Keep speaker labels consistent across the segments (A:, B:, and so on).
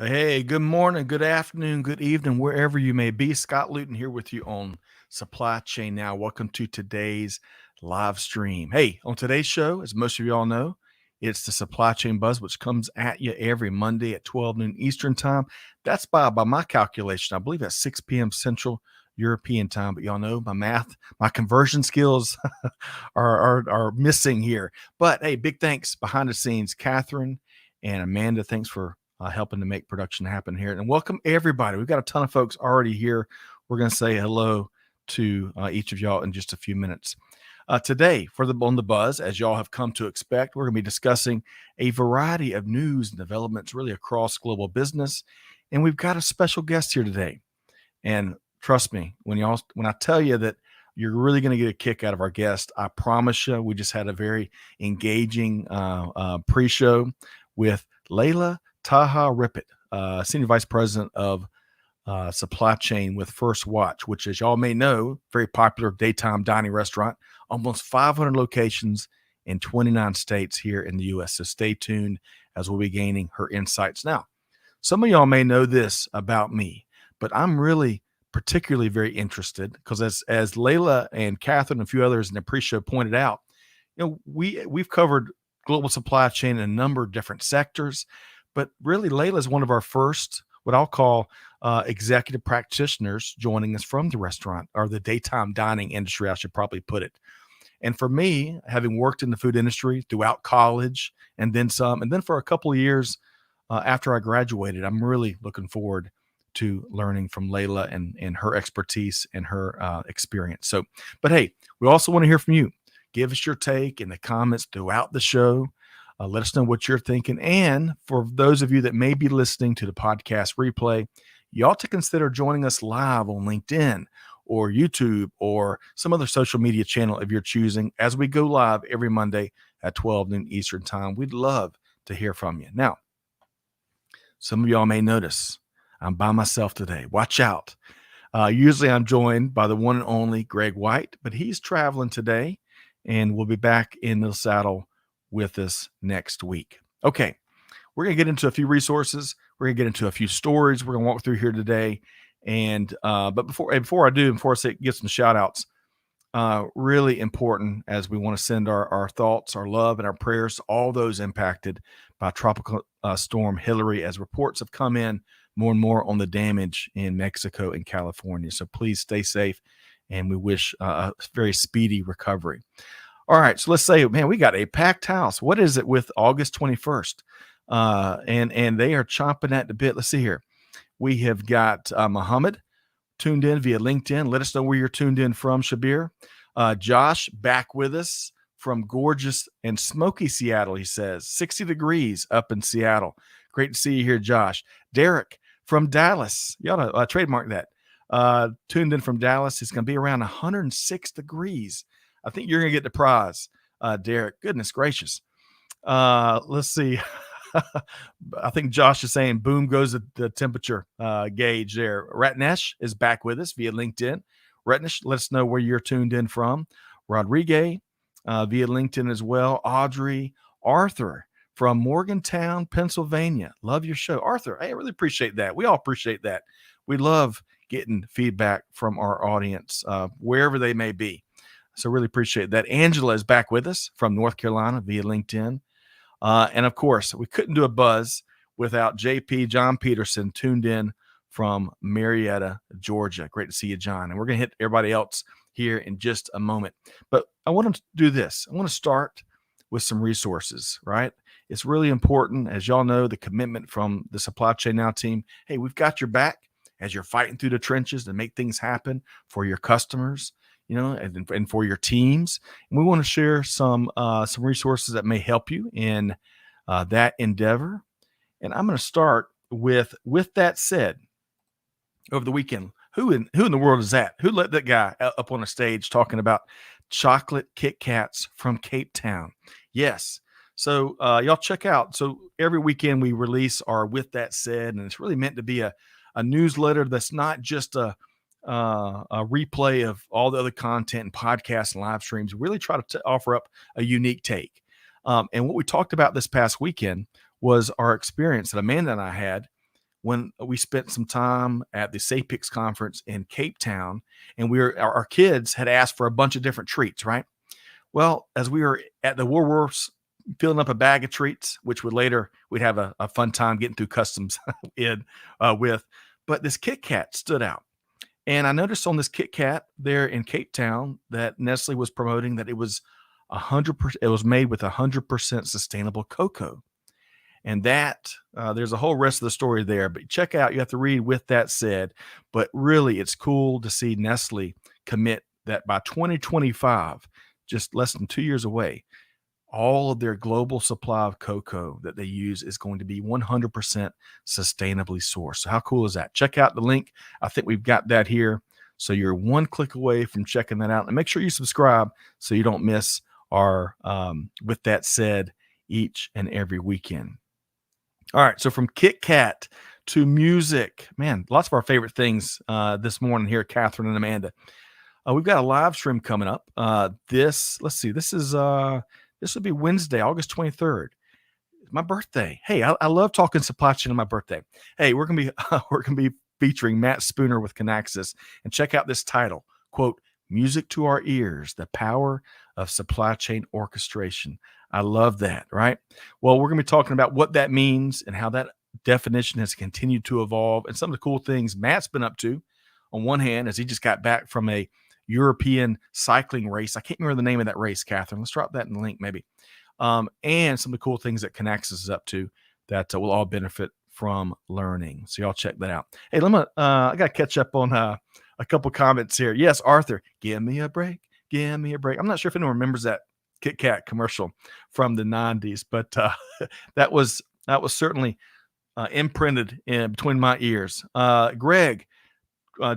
A: Hey, good morning, good afternoon, good evening, wherever you may be. Scott Luton here with you on Supply Chain Now. Welcome to today's live stream. Hey, on today's show, as most of you all know, it's the Supply Chain Buzz, which comes at you every Monday at 12 noon Eastern Time. That's by my calculation. I believe at 6 p.m. Central European Time. But y'all know my math, my conversion skills are missing here. But hey, big thanks behind the scenes, Catherine and Amanda. Thanks for helping to make production happen here. And welcome everybody. We've got a ton of folks already here. We're going to say hello to each of y'all in just a few minutes. Today, on the Buzz, as y'all have come to expect, we're going to be discussing a variety of news and developments really across global business. And we've got a special guest here today. And trust me, when I tell you that you're really going to get a kick out of our guest, I promise you. We just had a very engaging pre-show with Lilah Taha-Rippett, Senior Vice President of Supply Chain with First Watch, which, as y'all may know, very popular daytime dining restaurant, almost 500 locations in 29 states here in the U.S. So stay tuned as we'll be gaining her insights. Now, some of y'all may know this about me, but I'm really particularly very interested because as Lilah and Catherine and a few others in the pre-show pointed out, we've covered global supply chain in a number of different sectors, but really Lilah is one of our first, what I'll call executive practitioners joining us from the restaurant or the daytime dining industry, I should probably put it. And for me, having worked in the food industry throughout college and then some, and then for a couple of years after I graduated, I'm really looking forward to learning from Lilah and her expertise and her experience. So, but hey, we also want to hear from you. Give us your take in the comments throughout the show. Let us know what you're thinking. And for those of you that may be listening to the podcast replay, you ought to consider joining us live on LinkedIn or YouTube or some other social media channel of your choosing as we go live every Monday at 12 noon Eastern Time. We'd love to hear from you. Now, some of y'all may notice I'm by myself today. Watch out. Usually I'm joined by the one and only Greg White, but he's traveling today and we'll be back in the saddle with us next week. Okay, we're going to get into a few resources. We're going to get into a few stories we're going to walk through here today. And but before I get some shout outs, really important as we want to send our thoughts, our love, and our prayers to all those impacted by Tropical Storm Hillary, as reports have come in more and more on the damage in Mexico and California. So please stay safe, and we wish a very speedy recovery. All right, so let's say, man, we got a packed house. What is it with August 21st? And they are chomping at the bit. Let's see here. We have got Muhammad tuned in via LinkedIn. Let us know where you're tuned in from, Shabir. Josh back with us from gorgeous and smoky Seattle, he says. 60 degrees up in Seattle. Great to see you here, Josh. Derek from Dallas. You ought to trademark that. Tuned in from Dallas. It's going to be around 106 degrees. I think you're going to get the prize, Derek. Goodness gracious. Let's see. I think Josh is saying boom goes the temperature gauge there. Ratnesh is back with us via LinkedIn. Ratnesh, let us know where you're tuned in from. Rodriguez via LinkedIn as well. Audrey, Arthur from Morgantown, Pennsylvania. Love your show. Arthur, I really appreciate that. We all appreciate that. We love getting feedback from our audience, wherever they may be. So really appreciate that. Angela is back with us from North Carolina via LinkedIn. And of course, we couldn't do a buzz without JP John Peterson tuned in from Marietta, Georgia. Great to see you, John. And we're going to hit everybody else here in just a moment. But I want to do this. I want to start with some resources, right? It's really important, as y'all know, the commitment from the Supply Chain Now team. Hey, we've got your back as you're fighting through the trenches to make things happen for your customers, and for your teams. And we want to share some resources that may help you in that endeavor. And I'm going to start with that said, over the weekend, who in the world is that? Who let that guy up on a stage talking about chocolate Kit Kats from Cape Town? Yes. So y'all check out. So every weekend we release our With That Said, and it's really meant to be a newsletter that's not just a replay of all the other content and podcasts and live streams. We really try to offer up a unique take. And what we talked about this past weekend was our experience that Amanda and I had when we spent some time at the SAPIX conference in Cape Town, and our kids had asked for a bunch of different treats, right? Well, as we were at the Woolworths filling up a bag of treats, which we'd have a fun time getting through customs with, but this Kit Kat stood out. And I noticed on this Kit Kat there in Cape Town that Nestle was promoting that it was 100%. It was made with 100% sustainable cocoa, and that there's a whole rest of the story there. But check out. You have to read with that said. But really, it's cool to see Nestle commit that by 2025, just less than 2 years away, all of their global supply of cocoa that they use is going to be 100% sustainably sourced. So how cool is that? Check out the link. I think we've got that here. So you're one click away from checking that out. And make sure you subscribe so you don't miss our With That Said each and every weekend. All right. So from Kit Kat to music, man, lots of our favorite things this morning here, Catherine and Amanda. We've got a live stream coming up. This would be Wednesday, August 23rd. It's my birthday. Hey, I love talking supply chain on my birthday. Hey, we're gonna be featuring Matt Spooner with Canaxis, and check out this title, quote, "Music to Our Ears, the Power of Supply Chain Orchestration." I love that, right? Well, we're gonna be talking about what that means and how that definition has continued to evolve, and some of the cool things Matt's been up to. On one hand, as he just got back from a European cycling race. I can't remember the name of that race, Catherine. Let's drop that in the link, maybe. And some of the cool things that Canaxis is up to that we'll all benefit from learning. So y'all check that out. Hey, I got to catch up on a couple comments here. Yes, Arthur, give me a break. Give me a break. I'm not sure if anyone remembers that Kit Kat commercial from the 90s, but that was certainly imprinted in between my ears. Greg,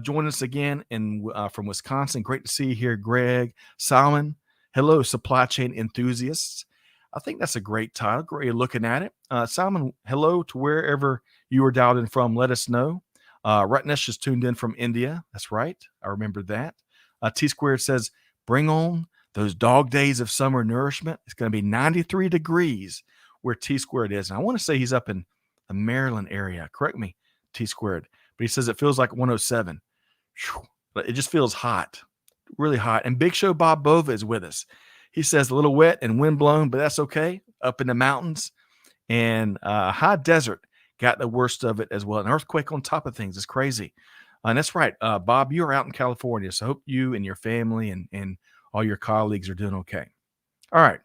A: join us again from Wisconsin. Great to see you here, Greg. Salmon, hello, supply chain enthusiasts. I think that's a great title. Great looking at it. Salmon, hello to wherever you are dialed in from. Let us know. Ratnesh just tuned in from India. That's right. I remember that. T Squared says, bring on those dog days of summer nourishment. It's going to be 93 degrees where T Squared is. And I want to say he's up in the Maryland area. Correct me, T Squared. But he says it feels like 107. But it just feels hot, really hot. And Big Show Bob Bova is with us. He says a little wet and wind blown, but that's okay. Up in the mountains and high desert got the worst of it as well. An earthquake on top of things is crazy. And that's right, Bob, you're out in California. So I hope you and your family and all your colleagues are doing okay. All right.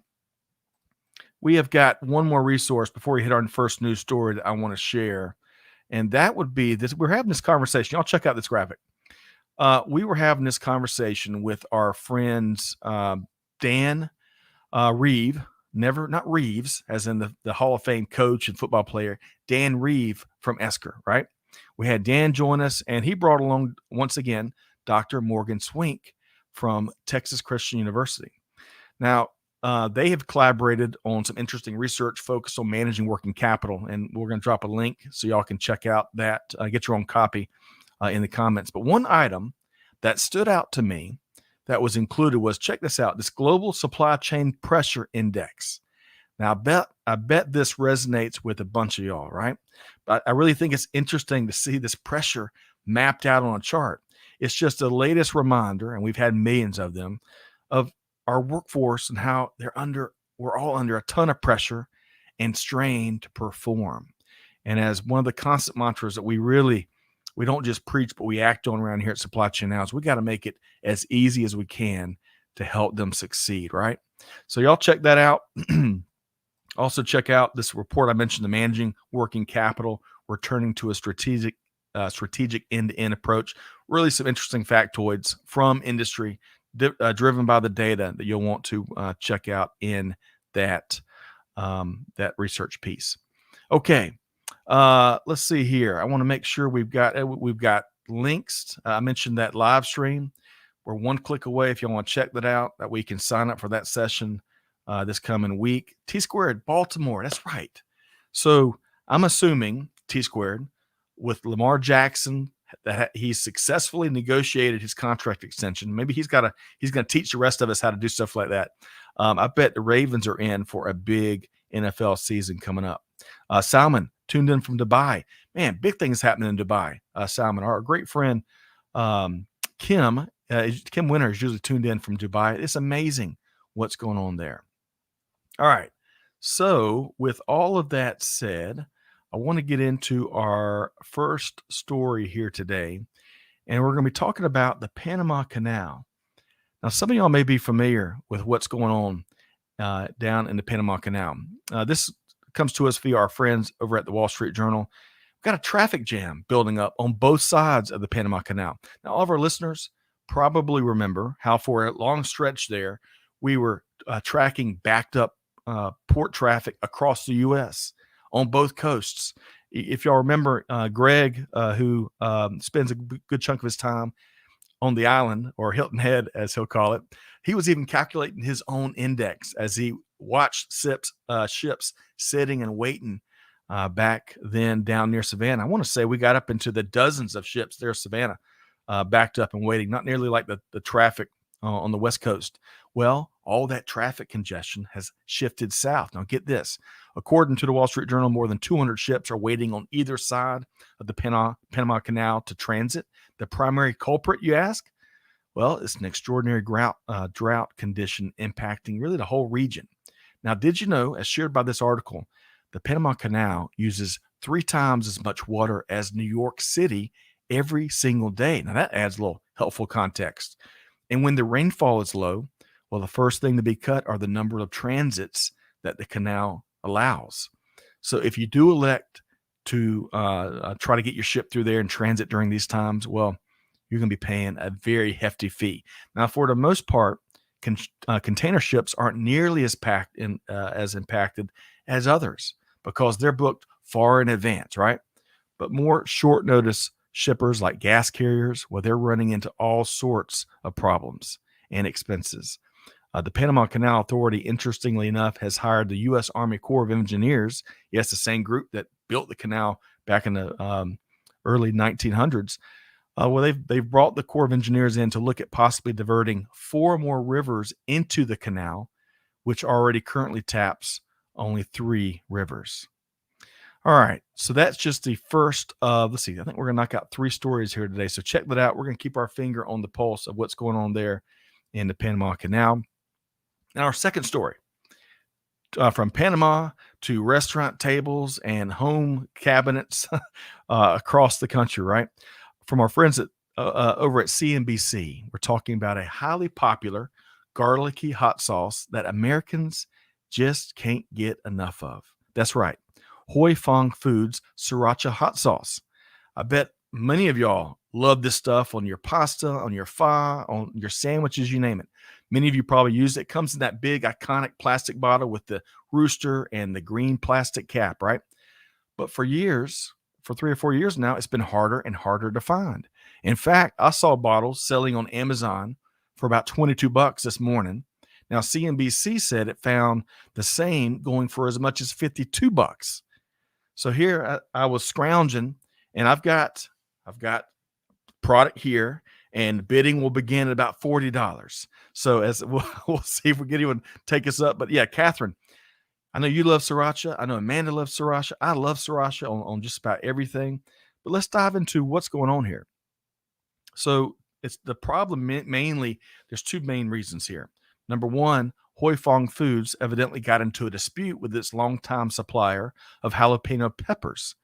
A: We have got one more resource before we hit our first news story that I want to share. And that would be this. We're having this conversation. Y'all check out this graphic. We were having this conversation with our friends, Dan Reeve, not Reeves, as in the Hall of Fame coach and football player, Dan Reeve from Esker, right? We had Dan join us, and he brought along, once again, Dr. Morgan Swink from Texas Christian University. Now, they have collaborated on some interesting research focused on managing working capital, and we're going to drop a link so y'all can check out that, get your own copy in the comments. But one item that stood out to me that was included was, check this out, this Global Supply Chain Pressure Index. Now, I bet this resonates with a bunch of y'all, right? But I really think it's interesting to see this pressure mapped out on a chart. It's just the latest reminder, and we've had millions of them, of our workforce and how we're all under a ton of pressure and strain to perform. And as one of the constant mantras that we don't just preach, but we act on around here at Supply Chain Now, is we got to make it as easy as we can to help them succeed, right? So y'all check that out. Also check out this report I mentioned, the Managing Working Capital, returning to a strategic end-to-end approach. Really some interesting factoids from industry driven by the data that you'll want to check out in that research piece. Okay, let's see here. I want to make sure we've got links. I mentioned that live stream. We're one click away if you want to check that out. That we can sign up for that session this coming week. T Squared Baltimore. That's right. So I'm assuming T Squared with Lamar Jackson, that he's successfully negotiated his contract extension. Maybe he's going to teach the rest of us how to do stuff like that. I bet the Ravens are in for a big NFL season coming up. Salmon, tuned in from Dubai. Man, big things happening in Dubai. Salman, our great friend Kim, Kim Winter is usually tuned in from Dubai. It's amazing what's going on there. All right. So, with all of that said, I want to get into our first story here today. And we're going to be talking about the Panama Canal. Now, some of y'all may be familiar with what's going on down in the Panama Canal. This comes to us via our friends over at the Wall Street Journal. We've got a traffic jam building up on both sides of the Panama Canal. Now, all of our listeners probably remember how for a long stretch there, we were tracking backed up port traffic across the U.S. on both coasts. If y'all remember, Greg, who spends a good chunk of his time on the island, or Hilton Head, as he'll call it, he was even calculating his own index as he watched ships sitting and waiting back then down near Savannah. I want to say we got up into the dozens of ships there, Savannah, backed up and waiting, not nearly like the traffic on the West Coast. Well, all that traffic congestion has shifted south. Now, get this. According to the Wall Street Journal, more than 200 ships are waiting on either side of the Panama Canal to transit. The primary culprit, you ask? Well, it's an extraordinary drought condition impacting really the whole region. Now, did you know, as shared by this article, the Panama Canal uses 3 times as much water as New York City every single day? Now, that adds a little helpful context. And when the rainfall is low, well, the first thing to be cut are the number of transits that the canal allows. So if you do elect to try to get your ship through there and transit during these times, well, you're going to be paying a very hefty fee. Now, for the most part, container ships aren't nearly as impacted as others because they're booked far in advance, right? But more short notice shippers like gas carriers, well, they're running into all sorts of problems and expenses. The Panama Canal Authority, interestingly enough, has hired the U.S. Army Corps of Engineers. Yes, the same group that built the canal back in the early 1900s. Well, they've brought the Corps of Engineers in to look at possibly diverting 4 more rivers into the canal, which already currently taps only 3 rivers. All right, so that's just the first of, let's see, I think we're going to knock out 3 stories here today. So check that out. We're going to keep our finger on the pulse of what's going on there in the Panama Canal. Now, our second story, from Panama to restaurant tables and home cabinets across the country, right? From our friends over at CNBC, we're talking about a highly popular garlicky hot sauce that Americans just can't get enough of. That's right. Hoi Fong Foods Sriracha hot sauce. I bet many of y'all love this stuff on your pasta, on your pho, on your sandwiches, you name it. Many of you probably use it. It comes in that big iconic plastic bottle with the rooster and the green plastic cap, right? But for 3 or 4 years now, it's been harder and harder to find. In fact, I saw bottles selling on Amazon for about $22 this morning. Now, CNBC said it found the same going for as much as $52. So here I was scrounging, and I've got product here, and bidding will begin at about $40. So as we'll see if we can even take us up. But yeah, Catherine, I know you love sriracha. I know Amanda loves sriracha. I love sriracha on just about everything. But let's dive into what's going on here. So it's the problem mainly, there's 2 main reasons here. Number one, Hoi Fong Foods evidently got into a dispute with its longtime supplier of jalapeno peppers,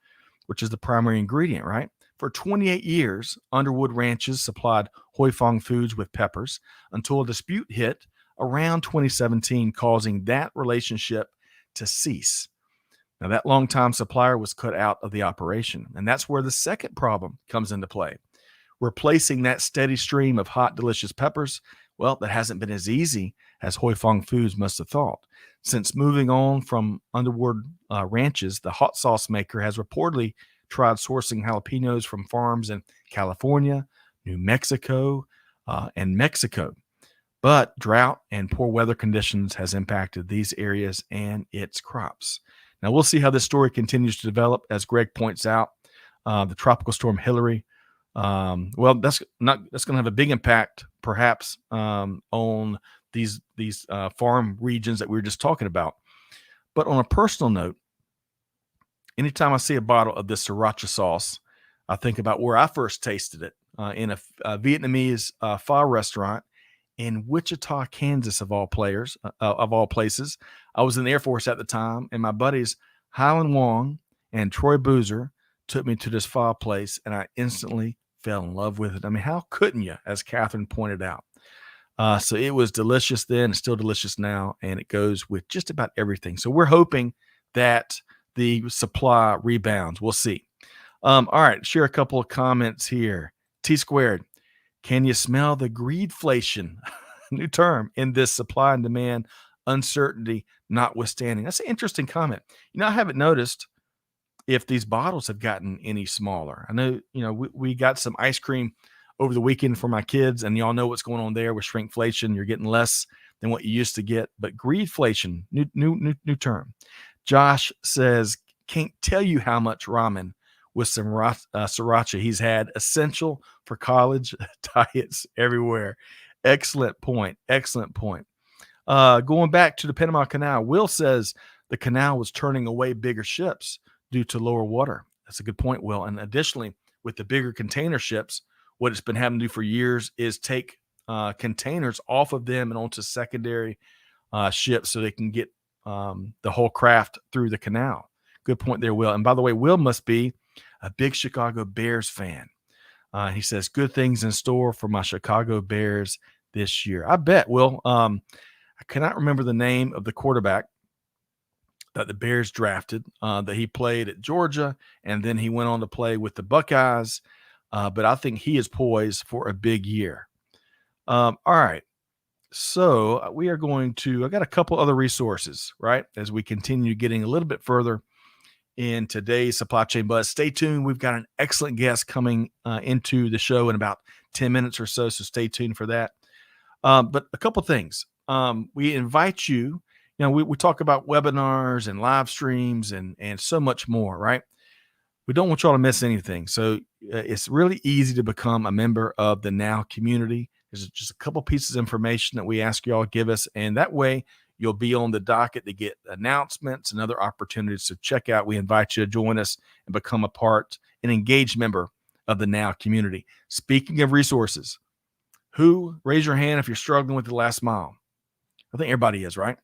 A: which is the primary ingredient, right? For 28 years, Underwood Ranches supplied Hoi Fong Foods with peppers until a dispute hit around 2017, causing that relationship to cease. Now, that longtime supplier was cut out of the operation, and that's where the second problem comes into play. Replacing that steady stream of hot, delicious peppers, well, that hasn't been as easy as Hoi Fong Foods must have thought. Since moving on from Underwood Ranches, the hot sauce maker has reportedly tried sourcing jalapenos from farms in California, New Mexico, and Mexico. But drought and poor weather conditions has impacted these areas and its crops. Now, we'll see how this story continues to develop. As Greg points out, the tropical storm Hillary, that's going to have a big impact, perhaps, on these farm regions that we were just talking about. But on a personal note, anytime I see a bottle of this sriracha sauce, I think about where I first tasted it in a Vietnamese pho restaurant in Wichita, Kansas, of all places. I was in the Air Force at the time, and my buddies Highland Wong and Troy Boozer took me to this pho place, and I instantly fell in love with it. I mean, how couldn't you, as Catherine pointed out? So it was delicious then, it's still delicious now, and it goes with just about everything. So we're hoping that the supply rebounds. We'll see. All right, share a couple of comments here. T squared. Can you smell the greedflation? New term in this supply and demand uncertainty notwithstanding. That's an interesting comment. I haven't noticed if these bottles have gotten any smaller. I know, we got some ice cream over the weekend for my kids, and y'all know what's going on there with shrinkflation. You're getting less than what you used to get, but greedflation, new term. Josh says, can't tell you how much ramen with some sriracha he's had. Essential for college diets everywhere. Excellent point. Excellent point. Going back to the Panama Canal, Will says the canal was turning away bigger ships due to lower water. That's a good point, Will. And additionally, with the bigger container ships, what it's been having to do for years is take containers off of them and onto secondary ships so they can get the whole craft through the canal. Good point there, Will. And by the way, Will must be a big Chicago Bears fan. He says, good things in store for my Chicago Bears this year. I bet, Will. I cannot remember the name of the quarterback that the Bears drafted, that he played at Georgia, and then he went on to play with the Buckeyes. But I think he is poised for a big year. All right. So I got a couple other resources, right? As we continue getting a little bit further in today's Supply Chain Buzz. Stay tuned. We've got an excellent guest coming into the show in about 10 minutes or so. So stay tuned for that. But a couple things. We invite you, we talk about webinars and live streams and so much more, right? We don't want y'all to miss anything. So it's really easy to become a member of the Now community. There's just a couple pieces of information that we ask y'all to give us. And that way you'll be on the docket to get announcements and other opportunities. So check out, we invite you to join us and become an engaged member of the Now community. Speaking of resources, raise your hand if you're struggling with the last mile. I think everybody is, right?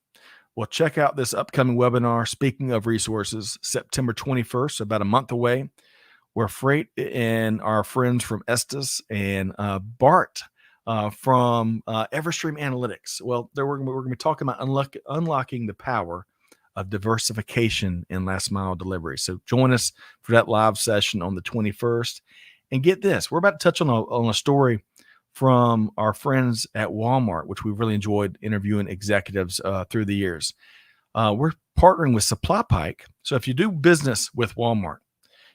A: Well, check out this upcoming webinar, Speaking of Resources, September 21st, about a month away, where Freight and our friends from Estes and Bart from Everstream Analytics, well, we're going to be talking about unlocking the power of diversification in last mile delivery. So join us for that live session on the 21st. And get this, we're about to touch on a story from our friends at Walmart, which we've really enjoyed interviewing executives through the years. We're partnering with SupplyPike. So if you do business with Walmart,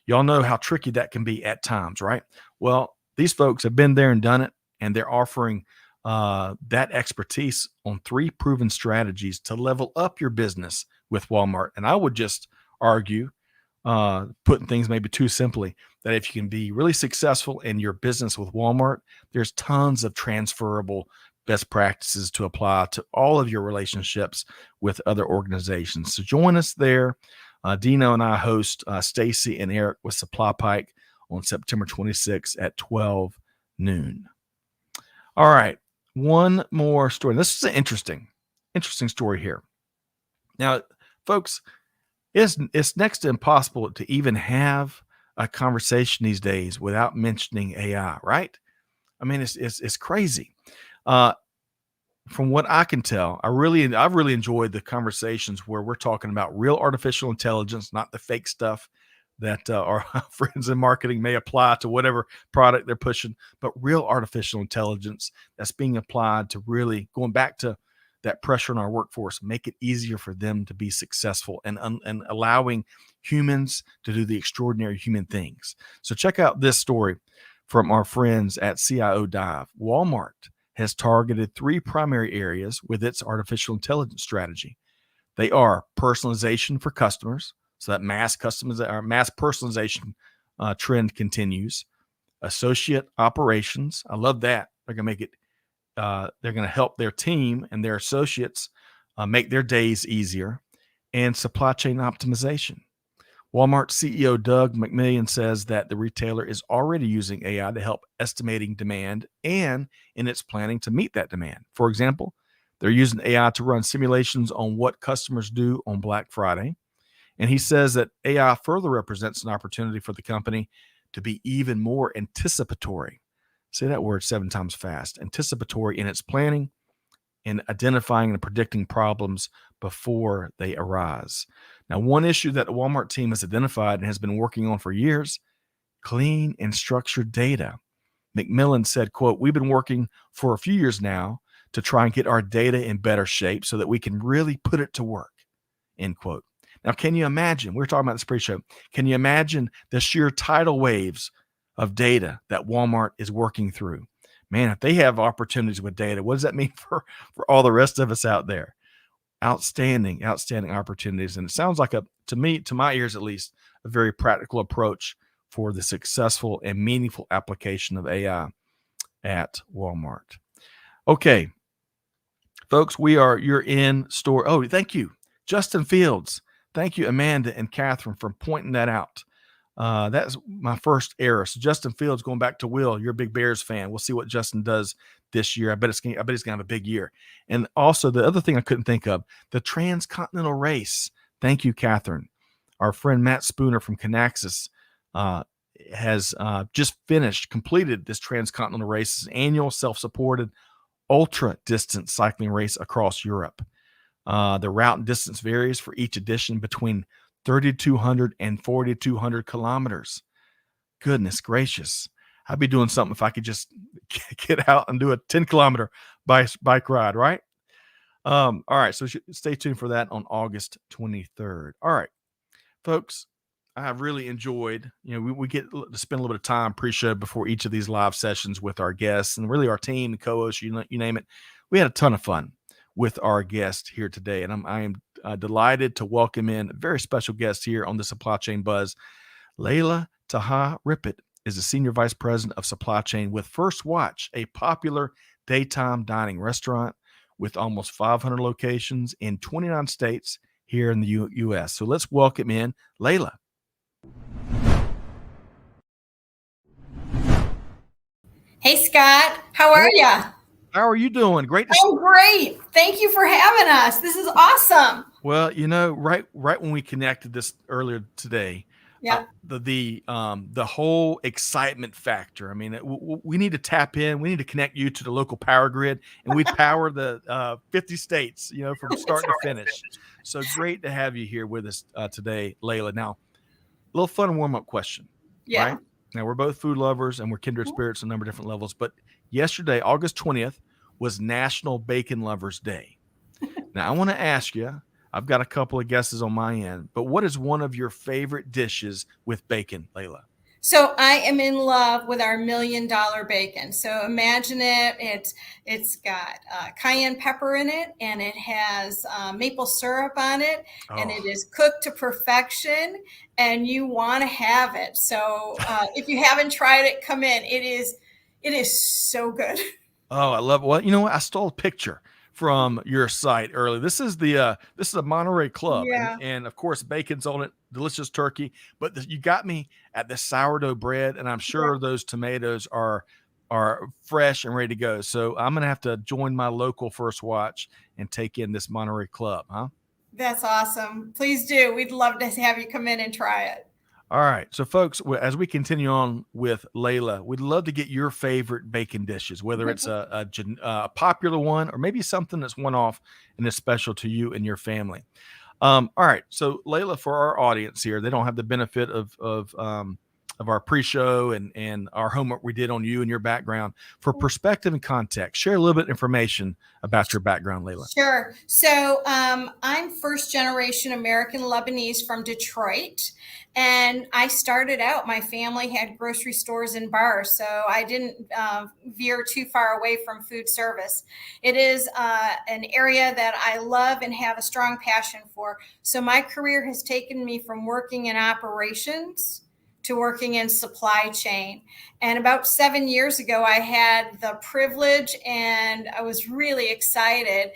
A: y'all know how tricky that can be at times, right? Well, these folks have been there and done it, and they're offering that expertise on 3 proven strategies to level up your business with Walmart. And I would just argue, putting things maybe too simply, that if you can be really successful in your business with Walmart, there's tons of transferable best practices to apply to all of your relationships with other organizations. So join us there. Dino and I host Stacy and Eric with SupplyPike on September 26th at 12 noon. All right, one more story. This is an interesting story here. Now, folks, it's next to impossible to even have a conversation these days without mentioning AI, right? I mean, it's crazy. From what I can tell, I've really enjoyed the conversations where we're talking about real artificial intelligence, not the fake stuff that our friends in marketing may apply to whatever product they're pushing, but real artificial intelligence that's being applied to really going back to that pressure on our workforce, make it easier for them to be successful and allowing humans to do the extraordinary human things. So check out this story from our friends at CIO Dive. Walmart has targeted 3 primary areas with its artificial intelligence strategy. They are personalization for customers, so that mass personalization trend continues. Associate operations, I love that. They're going to make it. They're going to help their team and their associates make their days easier, and supply chain optimization. Walmart CEO Doug McMillan says that the retailer is already using AI to help estimating demand and in its planning to meet that demand. For example, they're using AI to run simulations on what customers do on Black Friday. And he says that AI further represents an opportunity for the company to be even more anticipatory. Say that word 7 times fast. Anticipatory in its planning and identifying and predicting problems before they arise. Now, one issue that the Walmart team has identified and has been working on for years, clean and structured data. McMillan said, quote, "We've been working for a few years now to try and get our data in better shape so that we can really put it to work," end quote. Now, can you imagine? We were talking about this pre-show. Can you imagine the sheer tidal waves of data that Walmart is working through? Man, if they have opportunities with data, what does that mean for all the rest of us out there? Outstanding opportunities. And it sounds like to me, to my ears at least, a very practical approach for the successful and meaningful application of AI at Walmart. Okay, folks, you're in store. Oh, thank you, Justin Fields. Thank you, Amanda and Catherine, for pointing that out. That's my first error. So Justin Fields, going back to Will, you're a big Bears fan. We'll see what Justin does this year. I bet he's gonna have a big year. And also the other thing I couldn't think of, the transcontinental race. Thank you, Catherine. Our friend Matt Spooner from Canaxus has just completed this transcontinental race, this annual self-supported ultra distance cycling race across Europe. The route and distance varies for each edition between 3,200 and 4,200 kilometers. Goodness gracious. I'd be doing something if I could just get out and do a 10-kilometer bike ride, right? All right, so stay tuned for that on August 23rd. All right, folks, I have really enjoyed, we get to spend a little bit of time pre-show before each of these live sessions with our guests and really our team, co-hosts, you name it. We had a ton of fun with our guest here today, and I am delighted to welcome in a very special guest here on the Supply Chain Buzz. Lilah Taha-Rippett is the Senior Vice President of Supply Chain with First Watch, a popular daytime dining restaurant with almost 500 locations in 29 states here in the U.S. So let's welcome in Lilah.
B: Hey, Scott. How are you?
A: How are you doing? Great.
B: I'm great. Thank you for having us. This is awesome.
A: Well, right when we connected this earlier today, the whole excitement factor. I mean, we need to tap in. We need to connect you to the local power grid, and we power the 50 states, from start to finish. So great to have you here with us today, Lilah. Now, a little fun warm-up question.
B: Yeah.
A: Right? Now, we're both food lovers, and we're kindred spirits on a number of different levels. But yesterday, August 20th, was National Bacon Lovers Day. Now, I want to ask you, I've got a couple of guesses on my end, but what is one of your favorite dishes with bacon, Lilah?
B: So I am in love with our $1 million bacon. So imagine it. It's got cayenne pepper in it, and it has maple syrup on it, and it is cooked to perfection, and you want to have it. So if you haven't tried it, come in. It is so good.
A: Oh, I love it. Well, you know what? I stole a picture from your site earlier. This is a Monterey Club, and of course bacon's on it, delicious turkey. But you got me at the sourdough bread, and I'm sure those tomatoes are fresh and ready to go. So I'm gonna have to join my local First Watch and take in this Monterey Club, huh?
B: That's awesome. Please do. We'd love to have you come in and try it.
A: All right. So, folks, as we continue on with Lilah, we'd love to get your favorite bacon dishes, whether it's a popular one or maybe something that's one-off and is special to you and your family. All right. So, Lilah, for our audience here, they don't have the benefit of our pre-show and our homework we did on you and your background. For perspective and context, share a little bit of information about your background, Lilah.
B: Sure. So I'm first generation American Lebanese from Detroit. And I started out, my family had grocery stores and bars, so I didn't veer too far away from food service. It is an area that I love and have a strong passion for. So my career has taken me from working in operations to working in supply chain. And about 7 years ago, I had the privilege and I was really excited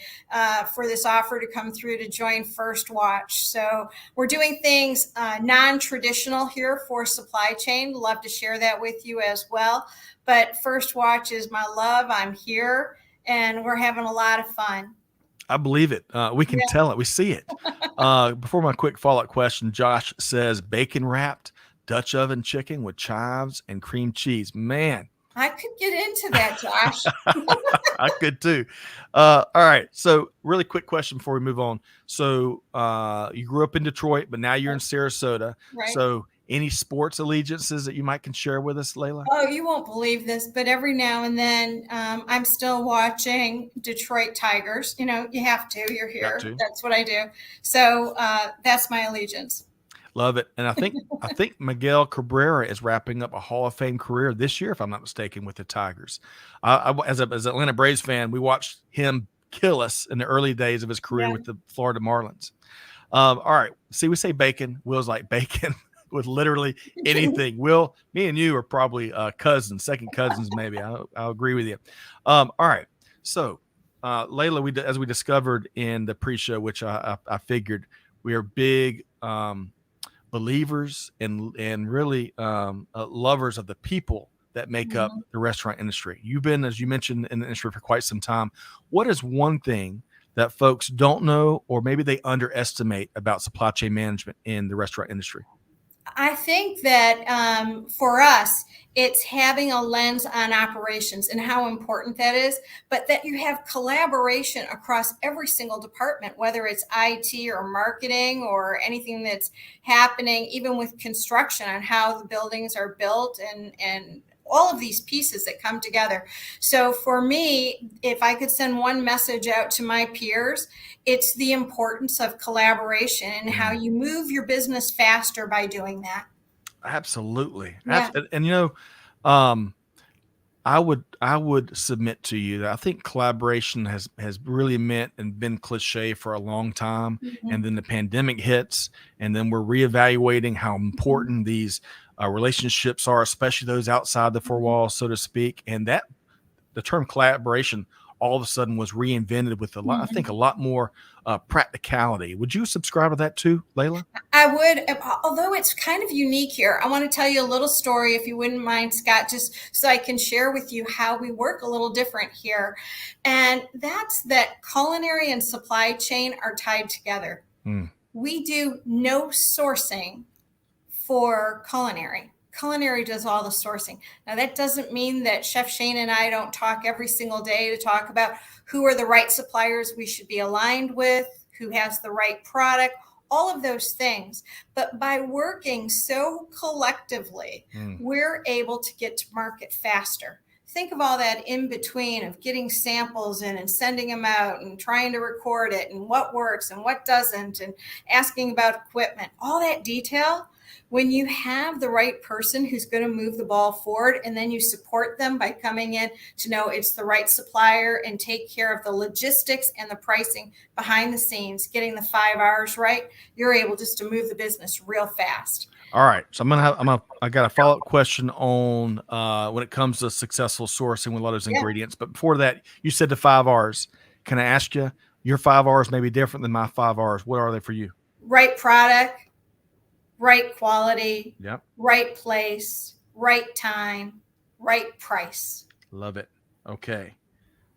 B: for this offer to come through to join First Watch. So we're doing things non-traditional here for supply chain. Love to share that with you as well. But First Watch is my love. I'm here and we're having a lot of fun.
A: I believe it. We can tell it. We see it. Before my quick follow-up question, Josh says bacon wrapped Dutch oven chicken with chives and cream cheese. Man,
B: I could get into that, Josh.
A: I could too. All right. So really quick question before we move on. So you grew up in Detroit, but now you're in Sarasota.
B: Right.
A: So any sports allegiances that you might can share with us, Lilah?
B: Oh, you won't believe this, but every now and then I'm still watching Detroit Tigers. You know, you have to. You're here. That's what I do. So that's my allegiance.
A: Love it. And I think Miguel Cabrera is wrapping up a Hall of Fame career this year, if I'm not mistaken, with the Tigers. As an Atlanta Braves fan, we watched him kill us in the early days of his career with the Florida Marlins. All right. See, we say bacon. Will's like bacon with literally anything. Will, me and you are probably cousins, second cousins, maybe. I'll agree with you. All right. So, Lilah, as we discovered in the pre-show, which I figured, we are big believers and really lovers of the people that make up the restaurant industry. You've been, as you mentioned, in the industry for quite some time. What is one thing that folks don't know or maybe they underestimate about supply chain management in the restaurant industry?
B: I think that for us, it's having a lens on operations and how important that is, but that you have collaboration across every single department, whether it's IT or marketing or anything that's happening, even with construction on how the buildings are built and all of these pieces that come together. So for me, if I could send one message out to my peers, it's the importance of collaboration and how you move your business faster by doing that.
A: Absolutely. Yeah. And you know, I would submit to you that I think collaboration has really meant and been cliche for a long time. And then the pandemic hits, and then we're reevaluating how important these relationships are, especially those outside the four walls, so to speak. And that the term collaboration all of a sudden was reinvented with I think a lot more practicality. Would you subscribe to that too, Lilah?
B: I would, although it's kind of unique here. I want to tell you a little story, if you wouldn't mind, Scott, just so I can share with you how we work a little different here. And that's that culinary and supply chain are tied together. We do no sourcing for culinary. Culinary does all the sourcing. Now, that doesn't mean that Chef Shane and I don't talk every single day to talk about who are the right suppliers we should be aligned with, who has the right product, all of those things. But by working so collectively, we're able to get to market faster. Think of all that in between of getting samples in and sending them out and trying to record it and what works and what doesn't and asking about equipment, all that detail. When you have the right person who's going to move the ball forward and then you support them by coming in to know it's the right supplier and take care of the logistics and the pricing behind the scenes, getting the 5 R's right, you're able just to move the business real fast.
A: All right. So I got a follow-up question on when it comes to successful sourcing with a lot of those ingredients. But before that, you said the 5 R's. Can I ask you, your 5 R's may be different than my 5 R's. What are they for you?
B: Right product, right quality, right place, right time, right price.
A: Love it. Okay,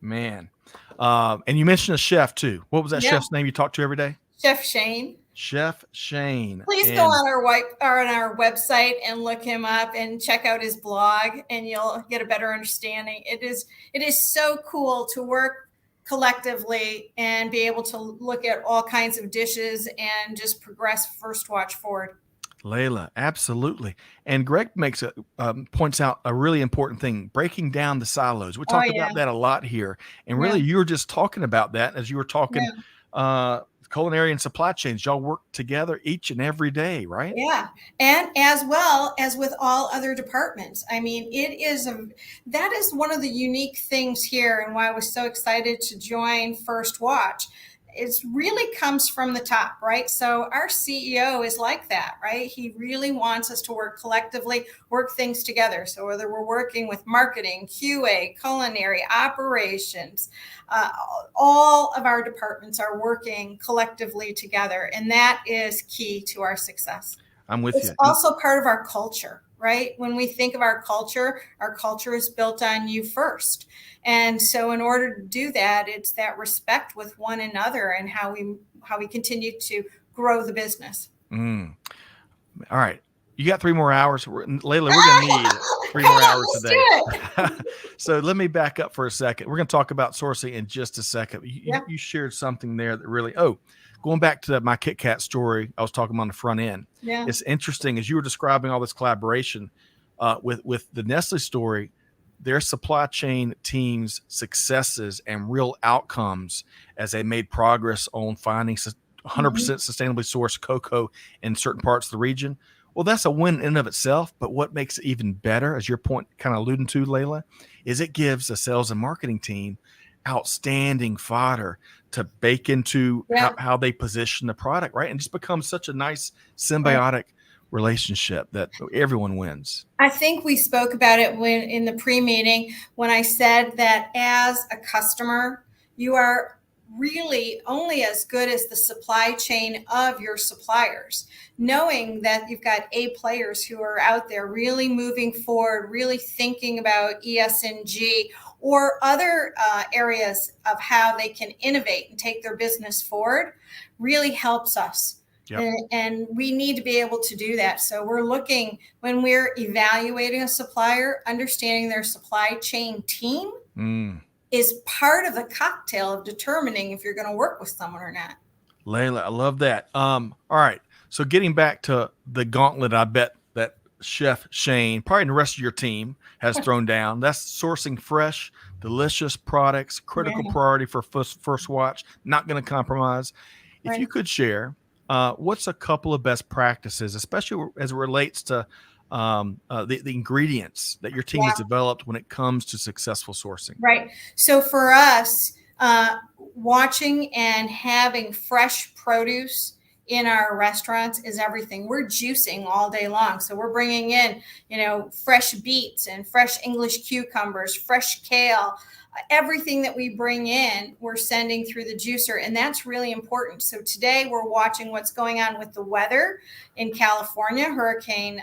A: man. And you mentioned a chef too. What was that chef's name you talk to every day?
B: Chef Shane.
A: Chef Shane.
B: Please go on our website and look him up and check out his blog, and you'll get a better understanding. It is so cool to work collectively and be able to look at all kinds of dishes and just progress First Watch forward.
A: Lilah, absolutely. And Greg points out a really important thing, breaking down the silos. We talk about that a lot here. And really, you were just talking about that as you were talking culinary and supply chains. Y'all work together each and every day, right?
B: Yeah. And as well as with all other departments. I mean, that is one of the unique things here and why I was so excited to join First Watch. is really comes from the top, right? So our CEO is like that, right? He really wants us to work collectively, work things together. So whether we're working with marketing, QA, culinary, operations, all of our departments are working collectively together, and that is key to our success.
A: I'm with
B: It's
A: you.
B: also part of our culture, right? When we think of our culture is built on you first. And so in order to do that, it's that respect with one another and how we continue to grow the business.
A: Mm. All right. You got 3 more hours. Lilah, we're going to need 3 more hours
B: Let's
A: today.
B: do it.
A: So let me back up for a second. We're going to talk about sourcing in just a second.
B: Yeah.
A: You shared something there that really, going back to my Kit Kat story, I was talking on the front end.
B: Yeah.
A: It's interesting as you were describing all this collaboration with the Nestle story, their supply chain team's successes and real outcomes as they made progress on finding 100% sustainably sourced cocoa in certain parts of the region. Well, that's a win in and of itself. But what makes it even better, as your point kind of alluding to, Lilah, is it gives the sales and marketing team outstanding fodder to bake into how they position the product, right? And just becomes such a nice symbiotic relationship that everyone wins.
B: I think we spoke about it when in the pre-meeting when I said that as a customer, you are really only as good as the supply chain of your suppliers, knowing that you've got A players who are out there really moving forward, really thinking about ESG or other areas of how they can innovate and take their business forward really helps us. Yep. And we need to be able to do that. So we're looking, when we're evaluating a supplier, understanding their supply chain team is part of the cocktail of determining if you're going to work with someone or not.
A: Lilah, I love that. All right. So getting back to the gauntlet, I bet that Chef Shane, probably the rest of your team, has thrown down. That's sourcing fresh, delicious products, critical priority for first watch, not going to compromise. If you could share, what's a couple of best practices, especially as it relates to the ingredients that your team has developed when it comes to successful sourcing?
B: Right. So for us, watching and having fresh produce in our restaurants is everything. We're juicing all day long. So we're bringing in, fresh beets and fresh English cucumbers, fresh kale. Everything that we bring in, we're sending through the juicer, and that's really important. So today we're watching what's going on with the weather in California, Hurricane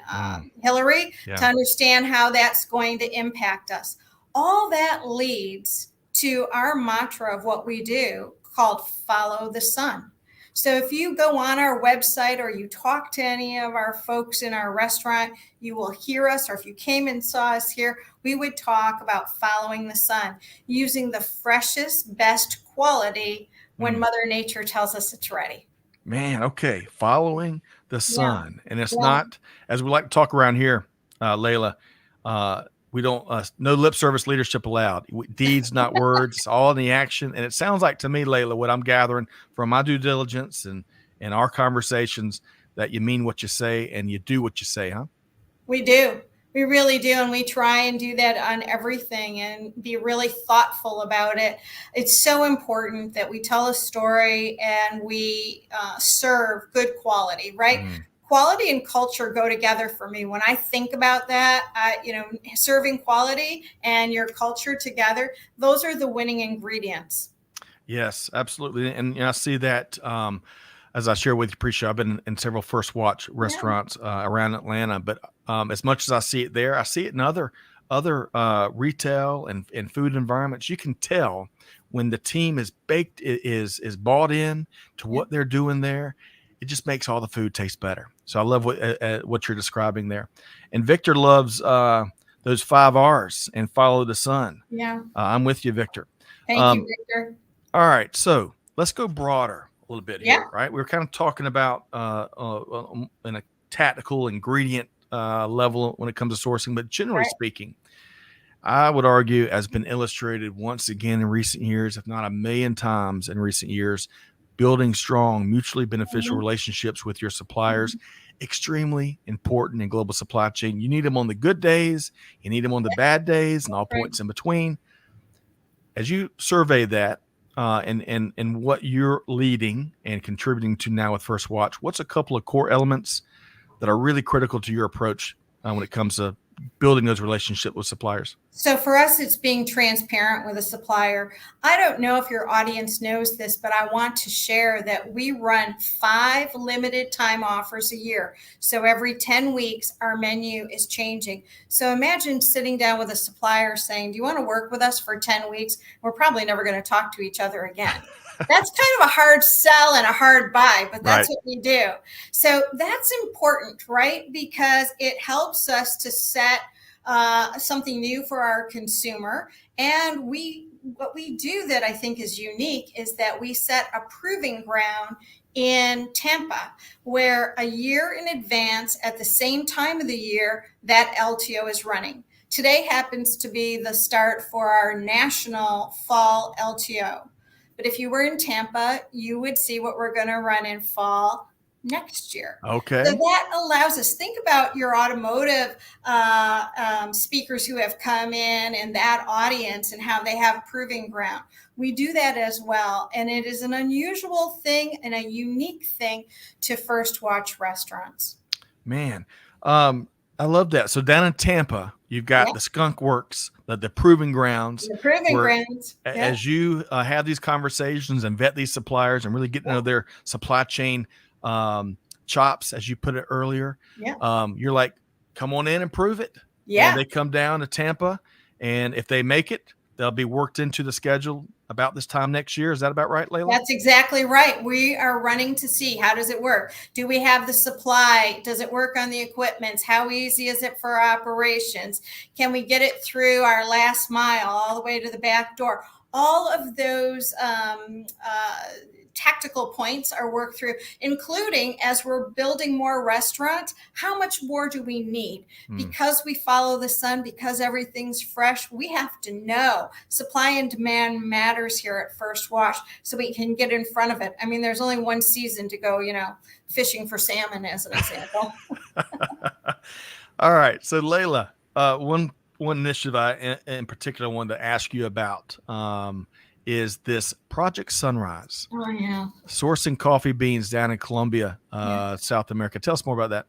B: Hillary, to understand how that's going to impact us. All that leads to our mantra of what we do called Follow the Sun. So if you go on our website or you talk to any of our folks in our restaurant, you will hear us, or if you came and saw us here, we would talk about following the sun, using the freshest, best quality when Mother Nature tells us it's ready.
A: Man, okay. Following the sun. And it's not, as we like to talk around here, Lilah, we don't, no lip service leadership allowed. Deeds, not words, all in the action. And it sounds like to me, Lilah, what I'm gathering from my due diligence and our conversations, that you mean what you say and you do what you say, huh?
B: We do. We really do. And we try and do that on everything and be really thoughtful about it. It's so important that we tell a story and we serve good quality, right? Quality and culture go together for me. When I think about that, serving quality and your culture together, those are the winning ingredients.
A: Yes, absolutely. And I see that as I share with you pre-show, I've been in several First Watch restaurants around Atlanta, but as much as I see it there, I see it in other retail and food environments. You can tell when the team is baked, is bought in to what they're doing there. It just makes all the food taste better. So I love what you're describing there. And Victor loves those 5 R's and follow the sun.
B: Yeah.
A: I'm with you, Victor.
B: Thank you, Victor.
A: All right. So let's go broader a little bit here, right? We were kind of talking about in a tactical ingredient level when it comes to sourcing, but generally speaking, I would argue, has been illustrated once again in recent years, if not a million times in recent years, building strong, mutually beneficial relationships with your suppliers, extremely important in global supply chain. You need them on the good days, you need them on the bad days, and all points in between. As you survey that, and what you're leading and contributing to now with First Watch, what's a couple of core elements that are really critical to your approach when it comes to building those relationships with suppliers?
B: So for us, it's being transparent with a supplier. I don't know if your audience knows this, but I want to share that we run 5 limited time offers a year. So every 10 weeks, our menu is changing. So imagine sitting down with a supplier saying, do you want to work with us for 10 weeks? We're probably never going to talk to each other again. That's kind of a hard sell and a hard buy, but that's
A: Right.
B: what we do. So that's important, right? Because it helps us to set something new for our consumer. And what we do that I think is unique is that we set a proving ground in Tampa, where a year in advance at the same time of the year that LTO is running. Today happens to be the start for our national fall LTO. But if you were in Tampa, you would see what we're going to run in fall next year.
A: Okay.
B: So that allows us, think about your automotive speakers who have come in and that audience and how they have proving ground. We do that as well. And it is an unusual thing and a unique thing to First Watch restaurants.
A: Man, I love that. So down in Tampa, you've got
B: Yeah.
A: the Skunk Works, the proving grounds,
B: The proving
A: where
B: grounds. Yeah.
A: as you have these conversations and vet these suppliers and really get to know their supply chain chops, as you put it earlier,
B: Yeah.
A: you're like, come on in and prove it.
B: Yeah.
A: And they come down to Tampa, and if they make it, they'll be worked into the schedule about this time next year. Is that about right, Lilah?
B: That's exactly right. We are running to see, how does it work? Do we have the supply? Does it work on the equipment? How easy is it for operations? Can we get it through our last mile all the way to the back door? All of those tactical points are worked through, including as we're building more restaurants, how much more do we need? Because we follow the sun, because everything's fresh, we have to know supply and demand matters here at First Watch so we can get in front of it. I mean, there's only one season to go, fishing for salmon as an example.
A: All right. So Lilah, one initiative I in particular wanted to ask you about is this Project Sunrise.
B: Oh, yeah.
A: Sourcing coffee beans down in Colombia, South America. Tell us more about that.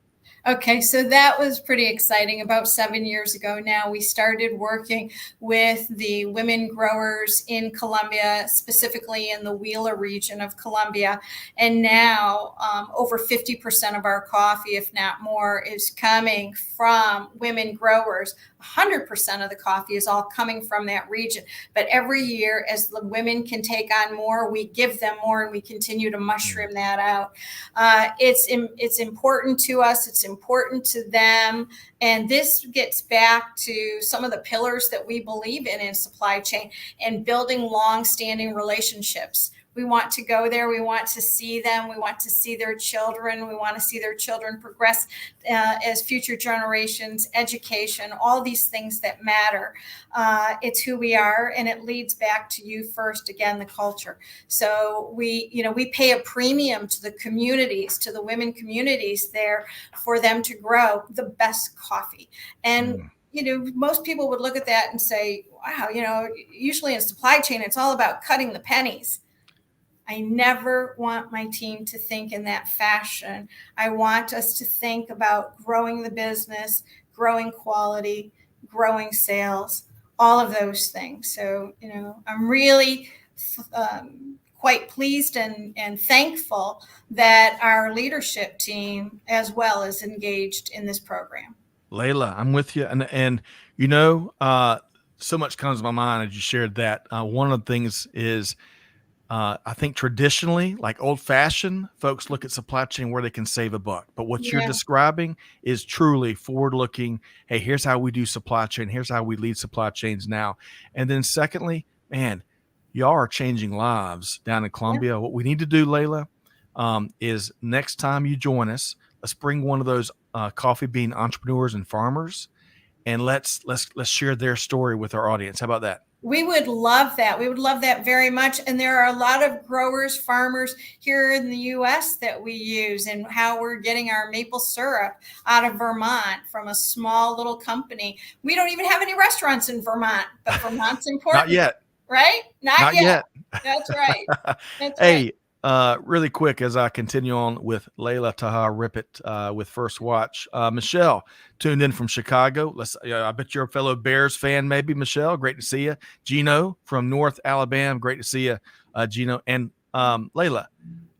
B: Okay, so that was pretty exciting. About 7 years ago now, we started working with the women growers in Colombia, specifically in the Huila region of Colombia. And now over 50% of our coffee, if not more, is coming from women growers. 100% of the coffee is all coming from that region. But every year, as the women can take on more, we give them more, and we continue to mushroom that out. It's important to us. It's important to them. And this gets back to some of the pillars that we believe in supply chain and building long-standing relationships. We want to go there. We want to see them. We want to see their children. We want to see their children progress as future generations, education, all these things that matter. It's who we are, and it leads back to you first, again, the culture. So we pay a premium to the communities, to the women communities there, for them to grow the best coffee. And most people would look at that and say, wow, usually in supply chain, it's all about cutting the pennies. I never want my team to think in that fashion. I want us to think about growing the business, growing quality, growing sales, all of those things. So, I'm really quite pleased and thankful that our leadership team as well is engaged in this program.
A: Lilah, I'm with you. And so much comes to my mind as you shared that. One of the things is, I think traditionally, like old fashioned, folks look at supply chain where they can save a buck. But what you're describing is truly forward looking. Hey, here's how we do supply chain. Here's how we lead supply chains now. And then secondly, man, y'all are changing lives down in Colombia. What we need to do, Lilah, is next time you join us, let's bring one of those coffee bean entrepreneurs and farmers, and let's share their story with our audience. How about that?
B: We would love that. We would love that very much. And there are a lot of growers, farmers here in the U.S. that we use, and how we're getting our maple syrup out of Vermont from a small little company. We don't even have any restaurants in Vermont, but Vermont's important.
A: Not yet.
B: right? Not
A: Not
B: yet.
A: yet.
B: That's right. That's right.
A: Hey, really quick as I continue on with Lilah Taha-Rippett with First Watch. Michelle tuned in from Chicago. I bet you're a fellow Bears fan, maybe, Michelle. Great to see you. Gino from North Alabama. Great to see you, Gino. And Lilah,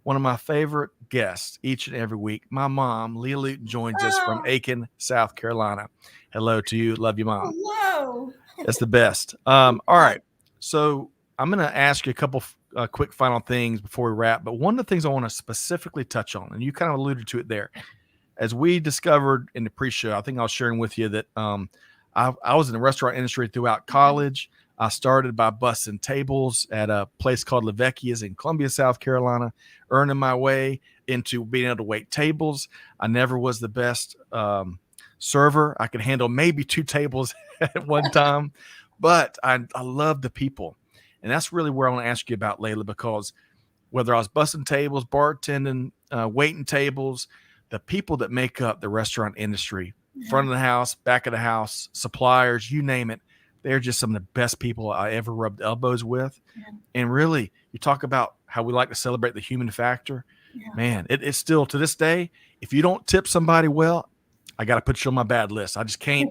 A: one of my favorite guests each and every week. My mom, Leah Luton, joins us from
B: Oh,
A: Aiken, South Carolina. Hello to you. Love you, Mom.
B: hello.
A: That's the best. All right. So I'm going to ask you a couple quick final things before we wrap. But one of the things I want to specifically touch on, and you kind of alluded to it there, as we discovered in the pre-show, I think I was sharing with you that I was in the restaurant industry throughout college. I started by bussing tables at a place called Lavecchia's in Columbia, South Carolina, earning my way into being able to wait tables. I never was the best server. I could handle maybe 2 tables at one time, but I love the people. And that's really where I want to ask you about, Lilah, because whether I was bussing tables, bartending, waiting tables, the people that make up the restaurant industry, front of the house, back of the house, suppliers, you name it, they're just some of the best people I ever rubbed elbows with.
B: Yeah.
A: And really, you talk about how we like to celebrate the human factor.
B: Yeah.
A: Man, it's still to this day, if you don't tip somebody well, I got to put you on my bad list. I just can't,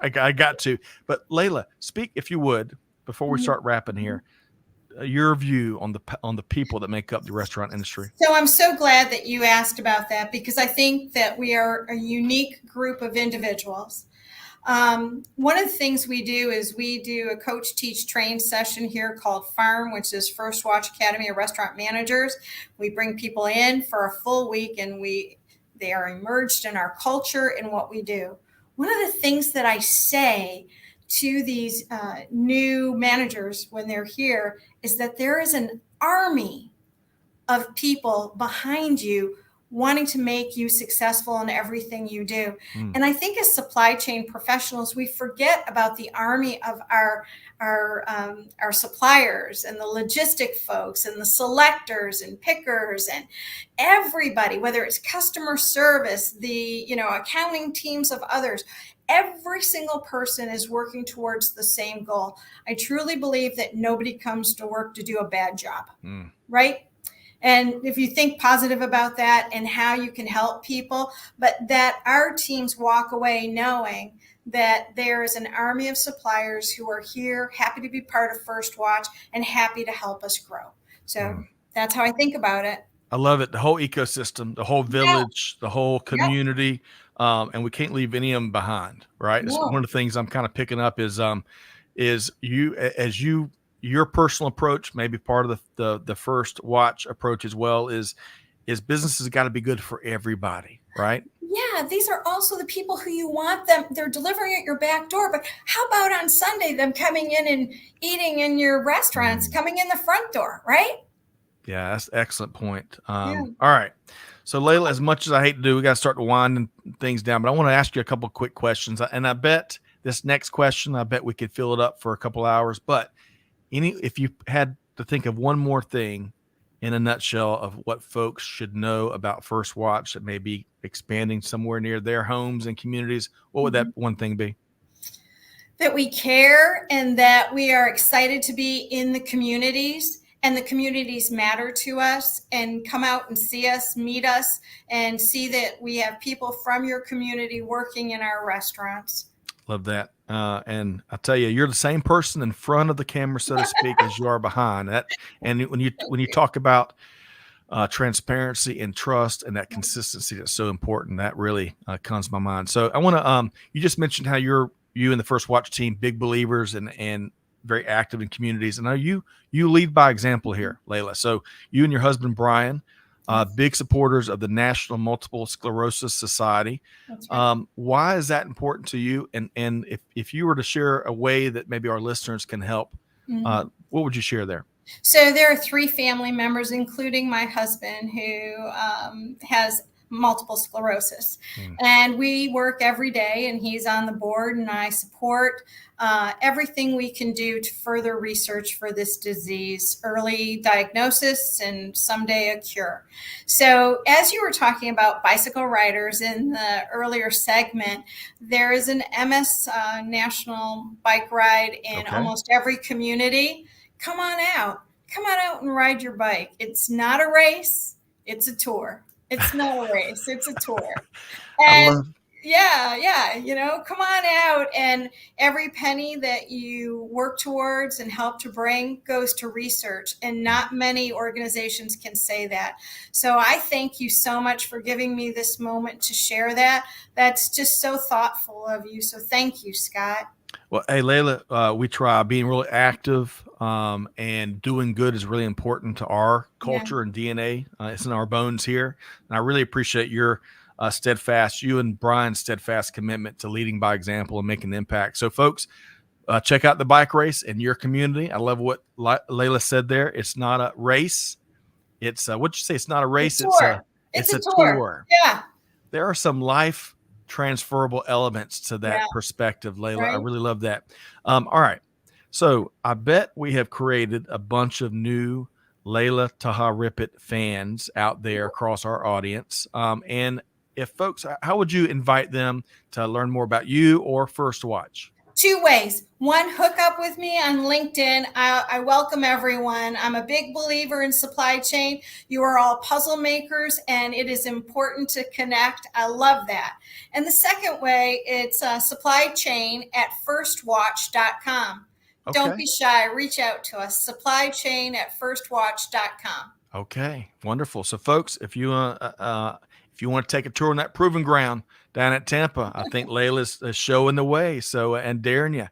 A: I got to. But Lilah, speak, if you would, before we start wrapping here, your view on the people that make up the restaurant industry.
B: So I'm so glad that you asked about that, because I think that we are a unique group of individuals. One of the things we do is we do a coach, teach, train session here called FARM, which is First Watch Academy of Restaurant Managers. We bring people in for a full week, and they are immersed in our culture and what we do. One of the things that I say to these new managers when they're here is that there is an army of people behind you wanting to make you successful in everything you do. And I think as supply chain professionals, we forget about the army of our suppliers and the logistic folks and the selectors and pickers and everybody, whether it's customer service, the accounting teams of others. Every single person is working towards the same goal. I truly believe that nobody comes to work to do a bad job, right? And if you think positive about that and how you can help people, but that our teams walk away knowing that there is an army of suppliers who are here, happy to be part of First Watch and happy to help us grow. So that's how I think about it.
A: I love it. The whole ecosystem, the whole village, the whole community, and we can't leave any of them behind, right?
B: No.
A: One of the things I'm kind of picking up is your personal approach, maybe part of the First Watch approach as well, is business has got to be good for everybody, right?
B: Yeah, these are also the people who you want them. They're delivering at your back door, but how about on Sunday, them coming in and eating in your restaurants, coming in the front door, right?
A: Yeah, that's an excellent point. All right. So Lilah, as much as I hate to do, we got to start to winding things down, but I want to ask you a couple of quick questions. And I bet this next question, we could fill it up for a couple hours, but if you had to think of one more thing in a nutshell of what folks should know about First Watch that may be expanding somewhere near their homes and communities, what would that one thing be?
B: That we care and that we are excited to be in the communities, and the communities matter to us, and come out and see us, meet us, and see that we have people from your community working in our restaurants.
A: Love that. And I tell you, you're the same person in front of the camera, so to speak, as you are behind that. And when you talk about transparency and trust and that consistency that's so important, that really comes to my mind. So I want to, you just mentioned how you and the First Watch team, big believers and very active in communities. And now you lead by example here, Lilah. So you and your husband, Brian, big supporters of the National Multiple Sclerosis Society. Right. Why is that important to you? And if you were to share a way that maybe our listeners can help, what would you share there?
B: So there are 3 family members, including my husband, who has multiple sclerosis. And we work every day, and he's on the board, and I support everything we can do to further research for this disease, early diagnosis, and someday a cure. So as you were talking about bicycle riders in the earlier segment, there is an MS National Bike Ride in almost every community. come on out. Come on out and ride your bike. It's not a race, it's a tour. It's not a race, it's a tour.
A: I
B: And
A: love.
B: yeah, come on out. And every penny that you work towards and help to bring goes to research. And not many organizations can say that. So I thank you so much for giving me this moment to share that. That's just so thoughtful of you. So thank you, Scott.
A: Well, hey, Lilah, we try being really active, and doing good is really important to our
B: Yeah.
A: culture and DNA. It's in our bones here. And I really appreciate your you and Brian's steadfast commitment to leading by example and making an impact. So, folks, check out the bike race in your community. I love what Lilah said there. It's not a race. It's what'd you say? It's not a race.
B: It's a tour.
A: It's
B: It's a
A: a
B: tour.
A: tour.
B: Yeah.
A: There are some life transferable elements to that
B: Yeah.
A: perspective, Lilah. I
B: Right.
A: really love that. All right. So I bet we have created a bunch of new Lilah Taha-Rippett fans out there across our audience. And if folks, how would you invite them to learn more about you or First Watch?
B: Two ways. One, hook up with me on LinkedIn. I welcome everyone. I'm a big believer in supply chain. You are all puzzle makers, and it is important to connect. I love that. And the second way, it's supply chain at firstwatch.com. Don't
A: Okay.
B: be shy. Reach out to us. Supply chain at firstwatch.com.
A: Okay, wonderful. So, folks, if you want to take a tour on that proving ground down at Tampa, I think Lailah's showing the way. So, and daring you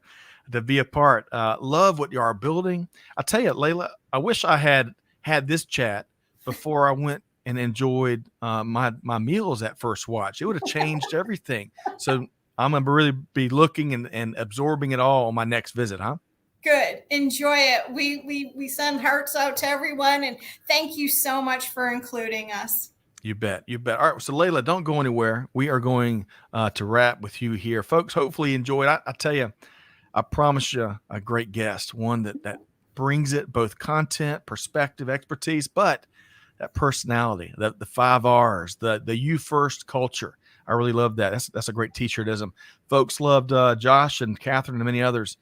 A: to be a part. Love what you are building. I tell you, Lilah, I wish I had this chat before I went and enjoyed my meals at First Watch. It would have changed everything. So, I'm gonna really be looking and absorbing it all on my next visit, huh?
B: Good. Enjoy it. We send hearts out to everyone, and thank you so much for including us.
A: You bet. You bet. All right. So, Lilah, don't go anywhere. We are going to wrap with you here. Folks, hopefully you enjoyed. I tell you, I promise you a great guest, one that brings it both content, perspective, expertise, but that personality, the 5 R's, the you first culture. I really love that. That's a great t-shirtism. Folks loved Josh and Catherine and many others.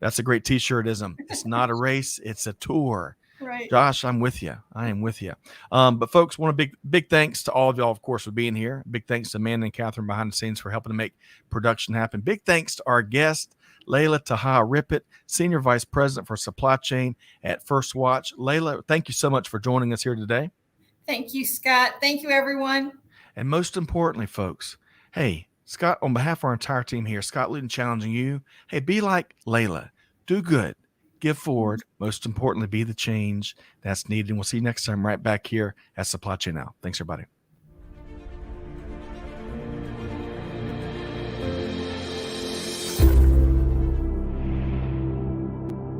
A: That's a great t-shirtism. It's not a race, it's a tour.
B: Right.
A: Josh, I'm with you. I am with you. But folks, want a big thanks to all of y'all, of course, for being here. Big thanks to Amanda and Catherine behind the scenes for helping to make production happen. Big thanks to our guest, Lilah Taha-Rippett, Senior Vice President for Supply Chain at First Watch. Lilah, thank you so much for joining us here today.
B: Thank you, Scott. Thank you, everyone.
A: And most importantly, folks, hey, Scott, on behalf of our entire team here, Scott Luton challenging you, hey, be like Lilah. Do good. Give forward. Most importantly, be the change that's needed. And we'll see you next time right back here at Supply Chain Now. Thanks, everybody.